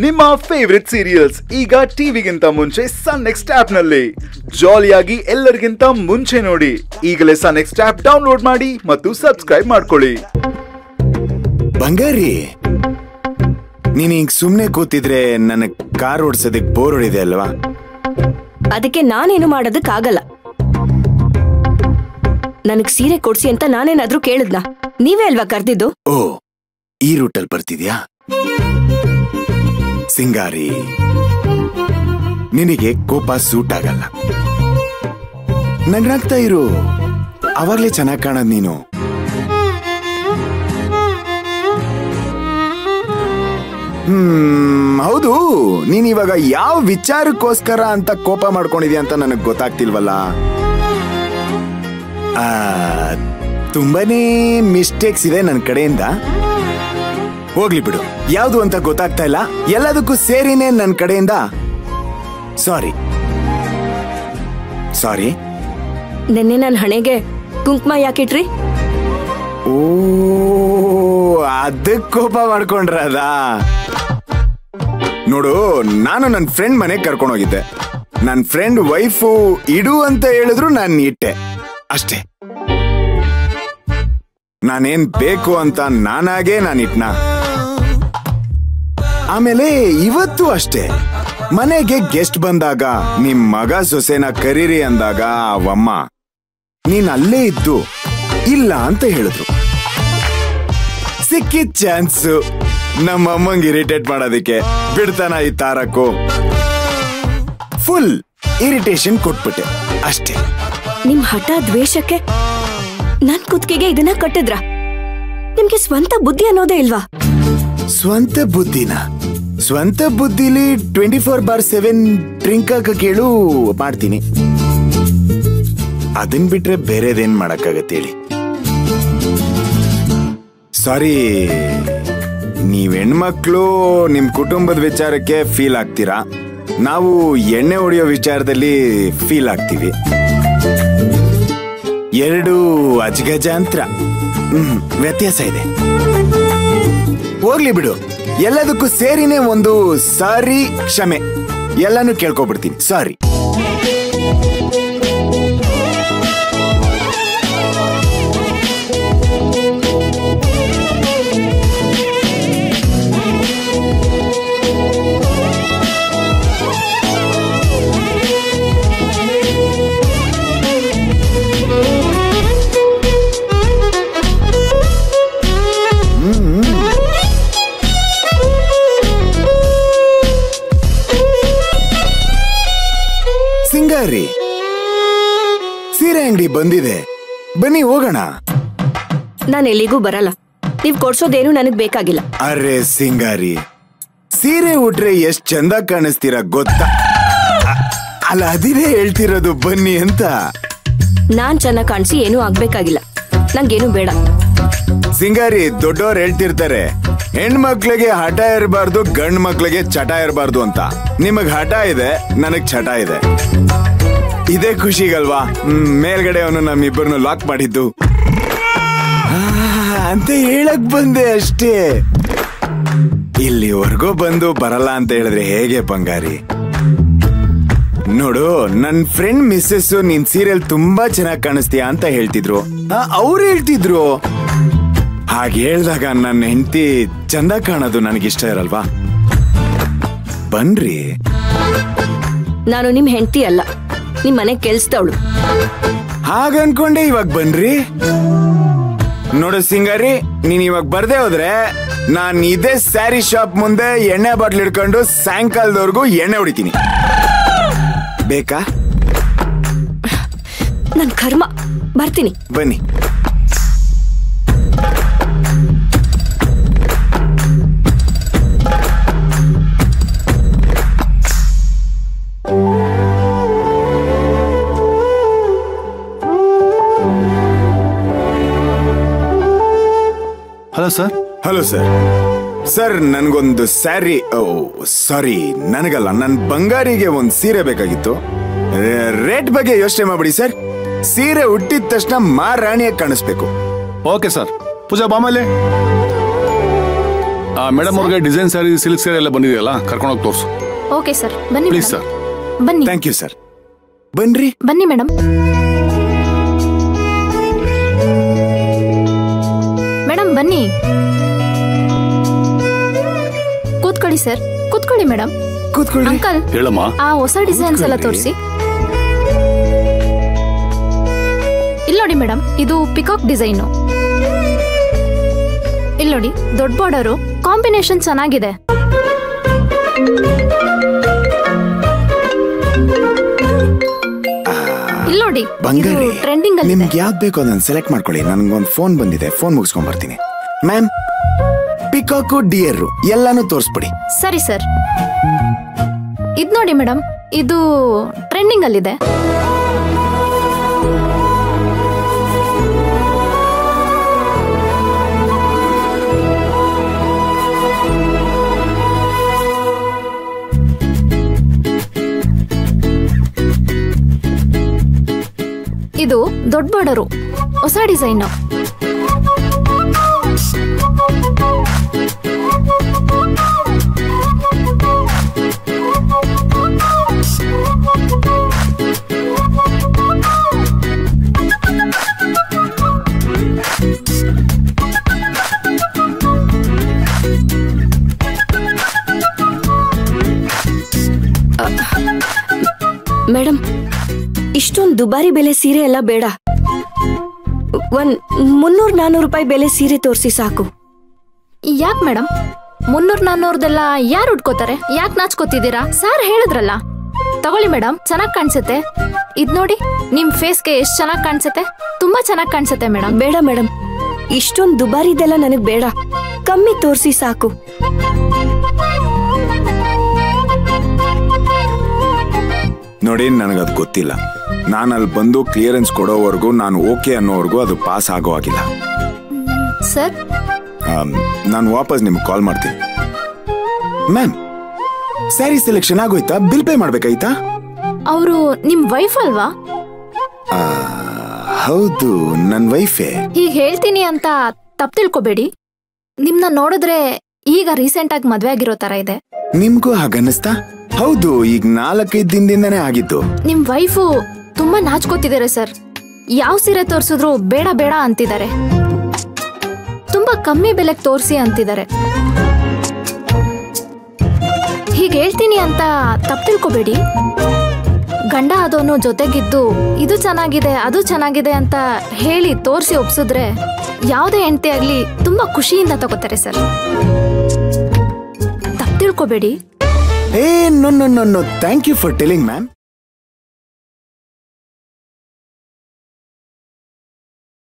ನಿಮ್ಮ favourite serials ಈಗ ಟಿವಿಗಿಂತ ಮುಂಚೆ ಸನ್ ನೆಕ್ಸ್ಟ್ ಆಪ್ ನಲ್ಲಿ ಜಾಲಿಯಾಗಿ ಎಲ್ಲರಿಗಿಂತ ಮುಂಚೆ ನೋಡಿ. ಈಗಲೇ ಸನ್ ನೆಕ್ಸ್ಟ್ ಆಪ್ ಡೌನ್ಲೋಡ್ ಮಾಡಿ ಮತ್ತು ಸಬ್ಸ್ಕ್ರೈಬ್ ಮಾಡ್ಕೊಳ್ಳಿ. ಬಂಗಾರಿ, ನೀನ್ ಈಗ ಸುಮ್ನೆ ಕೂತಿದ್ರೆ ನನ್ನ ಕಾರ್ ಓಡಿಸೋದಕ್ಕೆ ಬೋರ್ ಹೊಡಿದೆ ಅಲ್ವಾ? ಅದಕ್ಕೆ ನಾನೇನು ಮಾಡೋದಕ್ಕಾಗಲ್ಲ. ನನಗ್ ಸೀರೆ ಕೊಡ್ಸಿ ಅಂತ ನಾನೇನಾದ್ರೂ ಕೇಳಿದ್ನಾ? ನೀವೇ ಅಲ್ವಾ ಕರ್ದಿದ್ದು? ಓ, ಈ ರೂಟಲ್ಲಿ ಬರ್ತಿದ್ಯಾ? ಸಿಂಗಾರಿ, ನಿನಗೆ ಕೋಪ ಸೂಟ್ ಆಗಲ್ಲ. ನಗ್ನಾಗ್ತಾ ಇರು, ಅವಾಗ್ಲೇ ಚೆನ್ನಾಗ್ ಕಾಣದ್ ನೀನು. ಹೌದು, ನೀನ್ ಇವಾಗ ಯಾವ ವಿಚಾರಕ್ಕೋಸ್ಕರ ಅಂತ ಕೋಪ ಮಾಡ್ಕೊಂಡಿದ್ಯಾ ಅಂತ ನನಗ್ ಗೊತ್ತಾಗ್ತಿಲ್ವಲ್ಲ. ತುಂಬಾನೇ ಮಿಸ್ಟೇಕ್ಸ್ ಇದೆ ನನ್ನ ಕಡೆಯಿಂದ. ಹೋಗ್ಲಿ ಬಿಡು, ಯಾವ್ದು ಅಂತ ಗೊತ್ತಾಗ್ತಾ ಇಲ್ಲ. ಎಲ್ಲದಕ್ಕೂ ಸೇರಿನೇ ನನ್ನ ಕಡೆಯಿಂದ ಸಾರಿ. ಸಾರಿ. ನೆನ್ನೆ ನನ್ನ ಹಣೆಗೆ ಕುಂಕುಮ ಯಾಕಿಟ್ರಿ? ಓ, ಅದಕ್ಕೆ ಕೋಪ ಮಾಡ್ಕೊಂಡ್ರದ? ನೋಡು, ನಾನು ನನ್ನ ಫ್ರೆಂಡ್ ಮನೆಗೆ ಕರ್ಕೊಂಡು ಹೋಗಿದ್ದೆ. ನನ್ನ ಫ್ರೆಂಡ್ ವೈಫು ಇಡು ಅಂತ ಹೇಳಿದ್ರು ನಾನು ಇಟ್ಟೆ ಅಷ್ಟೇ. ನಾನೇನ್ ಬೇಕು ಅಂತ ನಾನಾಗೆ ನಾನಿಟ್ನ. ಆಮೇಲೆ ಇವತ್ತು ಅಷ್ಟೇ, ಮನೆಗೆ ಗೆಸ್ಟ್ ಬಂದಾಗ ನಿಮ್ ಮಗ ಸೊಸೆನ ಕರೀರಿ ಅಂದಾಗ ಅವಮ್ಮ ನೀನ್ ಅಲ್ಲೇ ಇದ್ದು ಇಲ್ಲ ಅಂತ ಹೇಳಿದ್ರು. ಸಿಕ್ಕಿದ ಚಾನ್ಸ್ ನಮ್ಮಮ್ಮಂಗೆ ಇರಿಟೇಟ್ ಮಾಡೋದಕ್ಕೆ ಬಿಡ್ತಾನ ಈ ತಾರಕ್ಕೂ. ಫುಲ್ ಇರಿಟೇಷನ್ ಕೊಟ್ಬಿಟ್ಟೆ ಅಷ್ಟೇ. ನಿಮ್ ಹಠ ದ್ವೇಷಕ್ಕೆ ನನ್ ಕುತ್ತಿಗೆಗೆ ಇದನ್ನ ಕಟ್ಟಿದ್ರ? ನಿಮ್ಗೆ ಸ್ವಂತ ಬುದ್ಧಿ ಅನ್ನೋದೇ ಇಲ್ವಾ? ಸ್ವಂತ ಬುದ್ಧಿನ? ಸ್ವಂತ ಬುದ್ಧಿಲಿ 24/7 ಡ್ರಿಂಕ್ ಹಾಕ ಕೇಳು ಮಾಡ್ತೀನಿ. ಅದನ್ ಬಿಟ್ರೆ ಬೇರೆದೇನ್ ಮಾಡಕ್ಕಾಗತ್ತೆ ಹೇಳಿ? ಸಾರಿ, ನೀವ್ ಹೆಣ್ಮಕ್ಳು ನಿಮ್ ಕುಟುಂಬದ ವಿಚಾರಕ್ಕೆ ಫೀಲ್ ಆಗ್ತೀರಾ, ನಾವು ಎಣ್ಣೆ ಹೊಡೆಯೋ ವಿಚಾರದಲ್ಲಿ ಫೀಲ್ ಆಗ್ತೀವಿ. ಎರಡು ಅಜಗಜಾಂತರ, ವ್ಯತ್ಯಾಸ ಇದೆ. ಹೋಗ್ಲಿ ಬಿಡು, ಎಲ್ಲದಕ್ಕೂ ಸೇರಿನೇ ಒಂದು ಸಾರಿ, ಕ್ಷಮೆ ಎಲ್ಲಾನು ಕೇಳ್ಕೊಬಿಡ್ತೀನಿ. ಸಾರಿ. ಸಿಂಗಾರಿ, ಸೀರೆ ಅಂಗಡಿ ಬಂದಿದೆ, ಬನ್ನಿ ಹೋಗೋಣ. ನಾನು ಎಲ್ಲಿಗೂ ಬರಲ್ಲ. ನೀವ್ ಕೊಡ್ಸೋದೇನು ನನಗ್ ಬೇಕಾಗಿಲ್ಲ. ಅರೆ ಸಿಂಗಾರಿ, ಸೀರೆ ಉಟ್ರೆ ಎಷ್ಟ್ ಚಂದ ಕಾಣಿಸ್ತೀರಾ ಗೊತ್ತಾ? ಅಲ್ಲ, ಅದಿನೇ ಹೇಳ್ತಿರೋದು ಬನ್ನಿ ಅಂತ. ನಾನ್ ಚೆನ್ನಾಗ್ ಕಾಣಿಸಿ ಏನೂ ಆಗ್ಬೇಕಾಗಿಲ್ಲ. ನಂಗೇನು ಬೇಡ. ಸಿಂಗಾರಿ, ದೊಡ್ಡವ್ರು ಹೇಳ್ತಿರ್ತಾರೆ, ಹೆಣ್ಮಕ್ಳಿಗೆ ಹಠ ಇರಬಾರ್ದು, ಗಂಡ್ ಮಕ್ಳಿಗೆ ಚಟ ಇರಬಾರ್ದು ಅಂತ. ನಿಮಗ್ ಹಠ ಇದೆ, ನನಗ್ ಚಟ ಇದೆ. ಇದೇ ಖುಷಿಗಲ್ವಾ ಮೇಲ್ಗಡೆ ಅವನು ನಮ್ಮಿಬ್ಬರನ್ನು ಲಾಕ್ ಮಾಡಿದ್ದು ಅಂತ ಹೇಳಕ್ ಬಂದೆ ಅಷ್ಟೇ. ಇಲ್ಲಿವರೆಗೂ ಬಂದು ಬರಲ್ಲ ಅಂತ ಹೇಳಿದ್ರೆ ಹೇಗೆ ಬಂಗಾರಿ? ನೋಡು, ನನ್ ಫ್ರೆಂಡ್ ಮಿಸ್ಸಸ್ ನಿನ್ ಸೀರಿಯಲ್ ತುಂಬಾ ಚೆನ್ನಾಗಿ ಕಾಣಿಸ್ತೀಯಾ ಅಂತ ಹೇಳ್ತಿದ್ರು. ಅವ್ರು ಹೇಳ್ತಿದ್ರು. ಹಾಗೆ ಹೇಳ್ದಾಗ ನನ್ನ ಹೆಂಡತಿ ಚಂದ ಕಾಣೋದು ನನಗಿಷ್ಟ ಇರಲ್ವಾ? ಬನ್ರಿ. ನಾನು ನಿಮ್ ಹೆಂಡತಿ ಅಲ್ಲ, ನಿಮ್ ಮನೆ ಕೆಲ್ಸದವಳು. ಹಾಗನ್ಕೊಂಡೆ ಇವಾಗ ಬನ್ರಿ. ನೋಡು ಸಿಂಗಾರಿ, ನೀನ್ ಇವಾಗ ಬರ್ದೆ ಹೋದ್ರೆ ನಾನ್ ಇದೇ ಸ್ಯಾರಿ ಶಾಪ್ ಮುಂದೆ ಎಣ್ಣೆ ಬಾಟ್ಲ್ ಹಿಡ್ಕೊಂಡು ಸಾಯಂಕಾಲದವರೆಗೂ ಎಣ್ಣೆ ಹೊಡಿತೀನಿ. ಬೇಕಾ? ನನ್ ಕರ್ಮ. ಬರ್ತೀನಿ. ಬನ್ನಿ. Hello sir. Hello sir. Sir, ನನ್ಗೊಂದು ಸ್ಯಾರಿ, ಸಾರಿ ನನಗಲ್ಲ, ನನ್ ಬಂಗಾರಿಗೆ ಒಂದು ಸೀರೆ ಬೇಕಾಗಿತ್ತು. ರೇಟ್ ಬಗ್ಗೆ ಯೋಚನೆ ಮಾಡ್ಬಿಡಿ ಸರ್. ಸೀರೆ ಹುಟ್ಟಿದ ತಕ್ಷಣ ಮಹಾರಾಣಿಯಾಗಿ ಕಾಣಿಸ್ಬೇಕು. Okay sir. Pooja Bamale. Madam ಅವ್ರಿಗೆ ಡಿಸೈನ್ ಸ್ಯಾರಿ ಸಿಲ್ಕ್ ಸ್ಯಾರಿ ಎಲ್ಲ ಬಂದಿದೆಯಲ್ಲ ಕರ್ಕೊಂಡೋಗಿ ತೋರಿಸು. ಓಕೆ ಸರ್, ಬನ್ನಿ ಪ್ಲೀಸ್ ಸರ್. ಬನ್ನಿ. Thank you sir. ಬನ್ರಿ ಬನ್ನಿ ಮೇಡಮ್. ಮೇಡಮ್ ಬನ್ನಿ, ಕೂತ್ಕೊಳ್ಳಿ ಸರ್. ಕೂತ್ಕೊಳ್ಳಿ ಮೇಡಮ್. ಕೂತ್ಕೊಳ್ಳಿ. ಅಂಕಲ್ ಹೇಳಮ್ಮ. ಆ ಹೊಸ ಡಿಸೈನ್ಸ್ ಎಲ್ಲ ತೋರಿಸಿ. ಇಲ್ಲಿ ನೋಡಿ ಮೇಡಮ್, ಇದು ಪಿಕಾಕ್ ಡಿಸೈನು. ಇಲ್ಲಿ ನೋಡಿ, ದೊಡ್ಡ ಬಾರ್ಡರು, ಕಾಂಬಿನೇಷನ್ ಚೆನ್ನಾಗಿದೆ. ಇಲ್ಲಿ ನೋಡಿ, ಬಂಗಾರಿ, ಟ್ರೆಂಡಿಂಗ್ ಅಲ್ಲಿ ನಿಮ್ಗೆ ಯಾವ್ದು ಬೇಕೋ ಅದನ್ನ ಸೆಲೆಕ್ಟ್ ಮಾಡ್ಕೊಳ್ಳಿ. ನನ್ಗೊಂದು ಫೋನ್ ಬಂದಿದೆ, ಫೋನ್ ಮುಗಿಸ್ಕೊಂಡ್ ಬರ್ತೀನಿ. ಮ್ಯಾಮ್, ಪಿಕಾಕು ಡಿಯರ್ ಎಲ್ಲಾನು ತೋರಿಸ್ಬಿಡಿ. ಸರಿ ಸರ್. ಇದ್ ನೋಡಿ ಮೇಡಮ್, ಇದು ಟ್ರೆಂಡಿಂಗ್ ಅಲ್ಲಿದೆ. ಇದು ದೊಡ್ಡ ಬಾರ್ಡರು, ಹೊಸ ಡಿಸೈನ್. ಮೇಡಮ್, ಇಷ್ಟೊಂದು ದುಬಾರಿ ಬೆಲೆ ಸೀರೆ ಎಲ್ಲ ಬೇಡ. ಒಂದ್ 300-400 ರೂಪಾಯಿ ಬೆಲೆ ಸೀರೆ ತೋರಿಸಿ ಸಾಕು. ಯಾಕೆ ಮೇಡಮ್ 300-400ದೆಲ್ಲ ಯಾರು ಉಟ್ಕೋತಾರೆ? ಯಾಕೆ ನಾಚ್ಕೋತಿದ್ದೀರಾ? ಸಾರ್ ಹೇಳಿದ್ರಲ್ಲ. ತಗೊಳ್ಳಿ ಮೇಡಮ್, ಚೆನ್ನಾಗಿ ಕಾಣಿಸುತ್ತೆ. ಇದ್ ನೋಡಿ, ನಿಮ್ ಫೇಸ್ಗೆ ಎಷ್ಟು ಚೆನ್ನಾಗಿ ಕಾಣಿಸುತ್ತೆ. ತುಂಬಾ ಚೆನ್ನಾಗಿ ಕಾಣಿಸುತ್ತೆ ಮೇಡಮ್. ಬೇಡ ಮೇಡಮ್, ಇಷ್ಟೊಂದು ದುಬಾರಿದೆಲ್ಲ ನನಗ್ ಬೇಡ. ಕಮ್ಮಿ ತೋರಿಸಿ ಸಾಕು. ನೋಡಿ, ನನಗದು ಗೊತ್ತಿಲ್ಲ. ನಾನು ಅಲ್ಲಿ ಬಂದು ಕ್ಲಿಯರೆನ್ಸ್ ಕೊಡೋವರೆಗೂ, ನಾನು ಓಕೆ ಅನ್ನೋವರೆಗೂ ಅದು ಪಾಸ್ ಆಗೋ ಆಗಿಲ್ಲ. ಸರ್, ನಾನು ವಾಪಸ್ ನಿಮ್ಗೆ ಕಾಲ್ ಮಾಡ್ತೀನಿ. ಮ್ಯಾಮ್, ಸ್ಯಾರಿ ಸೆಲೆಕ್ಷನ್ ಆಗೋಯ್ತಾ? ಬಿಲ್ ಪೇ ಮಾಡ್ಬೇಕಾಯ್ತಾ? ಅವರು ನಿಮ್ ವೈಫ್ ಅಲ್ವಾ? ಹೌದು, ನನ್ನ ವೈಫೇ. ಹೀಗೆ ಹೇಳ್ತೀನಿ ಅಂತ ತಪ್ಪು ತಿಳ್ಕೊಬೇಡಿ. ನಿಮ್ನ ನೋಡಿದ್ರೆ ಈಗ ರೀಸೆಂಟ್ ಆಗಿ ಮದ್ವೆ ಆಗಿರೋ ತರ ಇದೆ. ನಿಮ್ಗೂ ಹಾಗನ್ನಿಸ್ತಾ? ಹೌದು, ಈಗ 4-5 ದಿನದಿಂದನೇ ಆಗಿತ್ತು. ನಿಮ್ ವೈಫು ತುಂಬಾ ನಾಚ್ಕೋತಿದ್ದಾರೆ ಸರ್. ಯಾವ ಸೀರೆ ತೋರ್ಸಿದ್ರು ಬೇಡ ಬೇಡ ಅಂತಿದ್ದಾರೆ. ತುಂಬಾ ಕಮ್ಮಿ ಬೆಲೆಗೆ ತೋರಿಸಿ ಅಂತಿದ್ದಾರೆ. ಹೀಗೆ ಹೇಳ್ತೀನಿ ಅಂತ ತಪ್ಪು ತಿಳ್ಕೊಬೇಡಿ. ಗಂಡ ಆದವನು ಜೊತೆಗಿದ್ದು ಇದು ಚೆನ್ನಾಗಿದೆ ಅದು ಚೆನ್ನಾಗಿದೆ ಅಂತ ಹೇಳಿ ತೋರಿಸಿ ಒಪ್ಸಿದ್ರೆ ಯಾವುದೇ ಹೆಂಡತಿ ಆಗ್ಲಿ ತುಂಬಾ ಖುಷಿಯಿಂದ ತಗೋತಾರೆ ಸರ್. ತಪ್ಪು ತಿಳ್ಕೊಬೇಡಿ. No, thank you for telling ma'am.